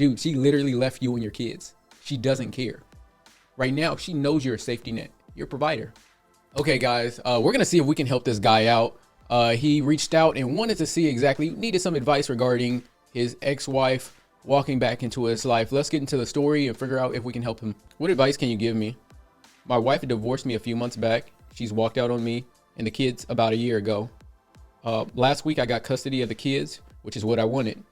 Dude, she literally left you and your kids. She doesn't care. Right now, she knows you're a safety net. You're a provider. Okay, guys, we're gonna see if we can help this guy out. He reached out and wanted to see exactly, needed some advice regarding his ex-wife walking back into his life. Let's get into the story and figure out if we can help him. What advice can you give me? My wife divorced me a few months back. She's walked out on me and the kids about a year ago. Last week I got custody of the kids, which is what I wanted.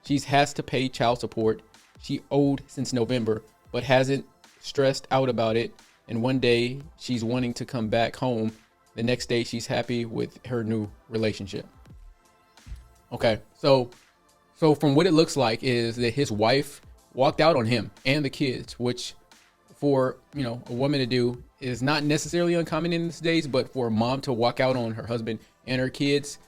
She has to pay child support. She owed since November, but hasn't stressed out about it. And one day she's wanting to come back home. The next day she's happy with her new relationship. Okay, so from what it looks like is that his wife walked out on him and the kids, which for, a woman to do is not necessarily uncommon in these days, but for a mom to walk out on her husband and her kids,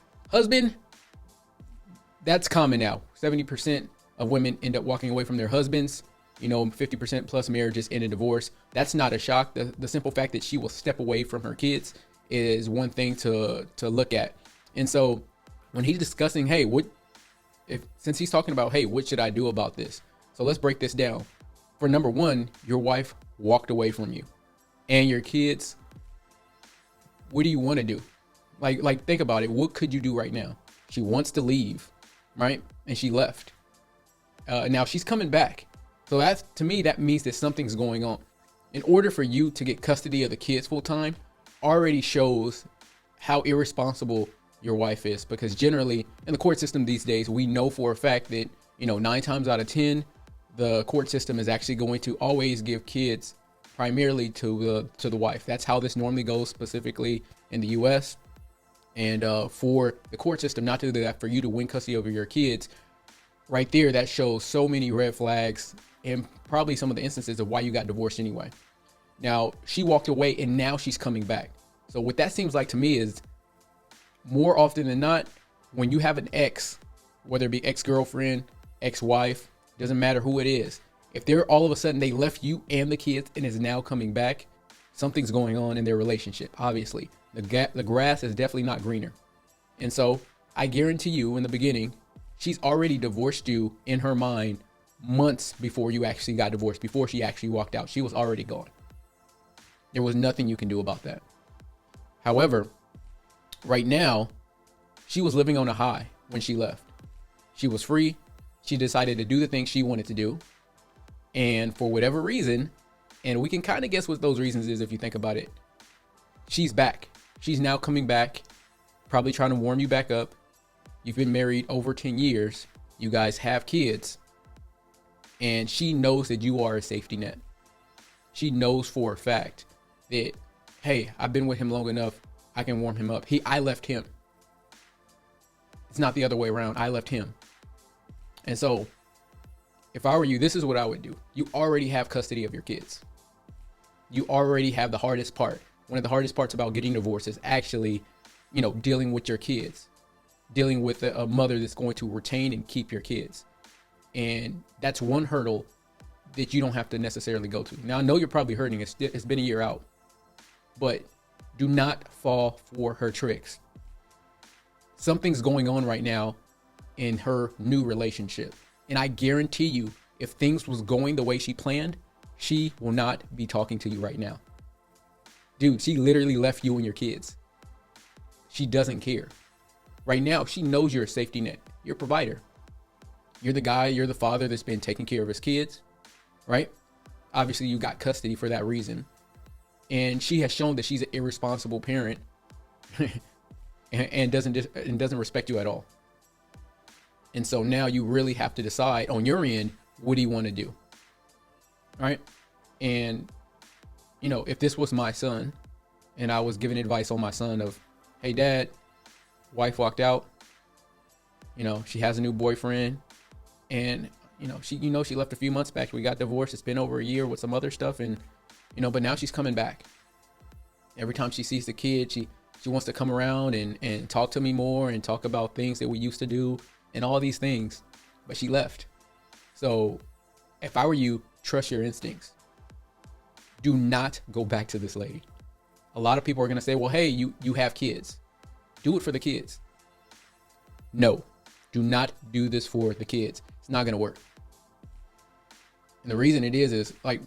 that's common now. 70% of women end up walking away from their husbands. 50% plus marriages end in divorce. That's not a shock. The simple fact that she will step away from her kids is one thing to look at. And so when he's discussing, hey, since he's talking about, hey, what should I do about this? So let's break this down. For number one, your wife walked away from you and your kids. What do you want to do? Like think about it. What could you do right now? She wants to leave, right? And she left. Now she's coming back. So to me, that means that something's going on. In order for you to get custody of the kids full time, already shows how irresponsible your wife is, because generally in the court system these days, we know for a fact that, 9 times out of 10, the court system is actually going to always give kids primarily to the wife. That's how this normally goes, specifically in the US. And for the court system not to do that, for you to win custody over your kids, right there, that shows so many red flags and probably some of the instances of why you got divorced anyway. Now, she walked away and now she's coming back. So what that seems like to me is, more often than not, when you have an ex, whether it be ex-girlfriend, ex-wife, doesn't matter who it is, if they're all of a sudden they left you and the kids and is now coming back, something's going on in their relationship. Obviously, the grass is definitely not greener. And so I guarantee you, in the beginning, she's already divorced you in her mind months before you actually got divorced, before she actually walked out. She was already gone. There was nothing you can do about that. However, right now, she was living on a high when she left. She was free. She decided to do the things she wanted to do. And for whatever reason, and we can kind of guess what those reasons is if you think about it, she's back. She's now coming back, probably trying to warm you back up. You've been married over 10 years. You guys have kids. And she knows that you are a safety net. She knows for a fact that, hey, I've been with him long enough. I can warm him up. I left him. It's not the other way around. I left him. And so if I were you, this is what I would do. You already have custody of your kids. You already have the hardest part. One of the hardest parts about getting divorced is actually, dealing with your kids, dealing with a mother that's going to retain and keep your kids. And that's one hurdle that you don't have to necessarily go to. Now, I know you're probably hurting. It's been a year out, but do not fall for her tricks. Something's going on right now in her new relationship. And I guarantee you, if things was going the way she planned, she will not be talking to you right now. Dude, she literally left you and your kids. She doesn't care. Right now, she knows you're a safety net. You're a provider. You're the guy, you're the father that's been taking care of his kids, right? Obviously, you got custody for that reason. And she has shown that she's an irresponsible parent and doesn't respect you at all. And so now you really have to decide on your end, what do you want to do? All right. And, if this was my son and I was giving advice on my son of, hey, dad, wife walked out, she has a new boyfriend and, she left a few months back. We got divorced. It's been over a year with some other stuff. And, but now she's coming back. Every time she sees the kid, she wants to come around and talk to me more and talk about things that we used to do and all these things, but she left. So if I were you, trust your instincts. Do not go back to this lady. A lot of people are going to say, well, hey, you have kids. Do it for the kids. No, do not do this for the kids. It's not going to work. And the reason it is like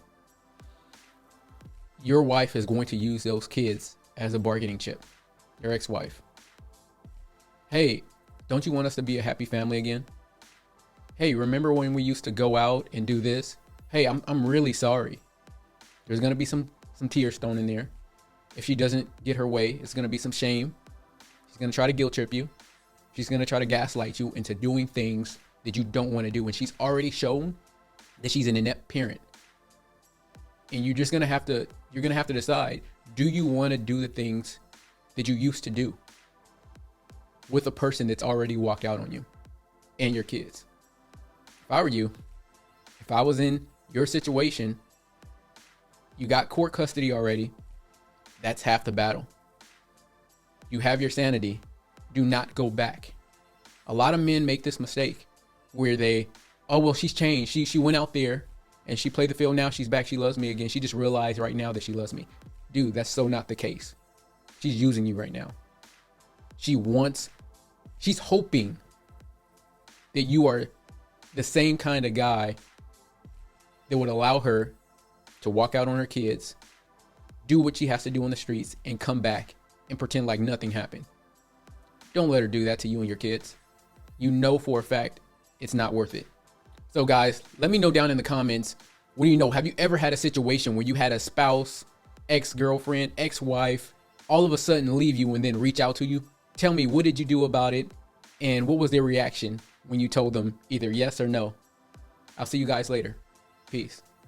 your wife is going to use those kids as a bargaining chip. Your ex-wife. Hey, don't you want us to be a happy family again? Hey, remember when we used to go out and do this? Hey, I'm really sorry. There's gonna be some tears thrown in there. If she doesn't get her way, it's gonna be some shame. She's gonna try to guilt trip you. She's gonna try to gaslight you into doing things that you don't want to do. And she's already shown that she's an inept parent. And you're gonna have to decide, do you want to do the things that you used to do with a person that's already walked out on you and your kids? If I were you, if I was in your situation, you got court custody already. That's half the battle. You have your sanity. Do not go back. A lot of men make this mistake where they, oh, well, she's changed. She went out there and she played the field. Now she's back. She loves me again. She just realized right now that she loves me. Dude, that's so not the case. She's using you right now. She's hoping that you are the same kind of guy that would allow her to walk out on her kids, do what she has to do on the streets, and come back and pretend like nothing happened. Don't let her do that to you and your kids. You know for a fact it's not worth it. So guys, let me know down in the comments, what do you know? Have you ever had a situation where you had a spouse, ex-girlfriend, ex-wife, all of a sudden leave you and then reach out to you? Tell me, what did you do about it? And what was their reaction when you told them either yes or no? I'll see you guys later. Peace.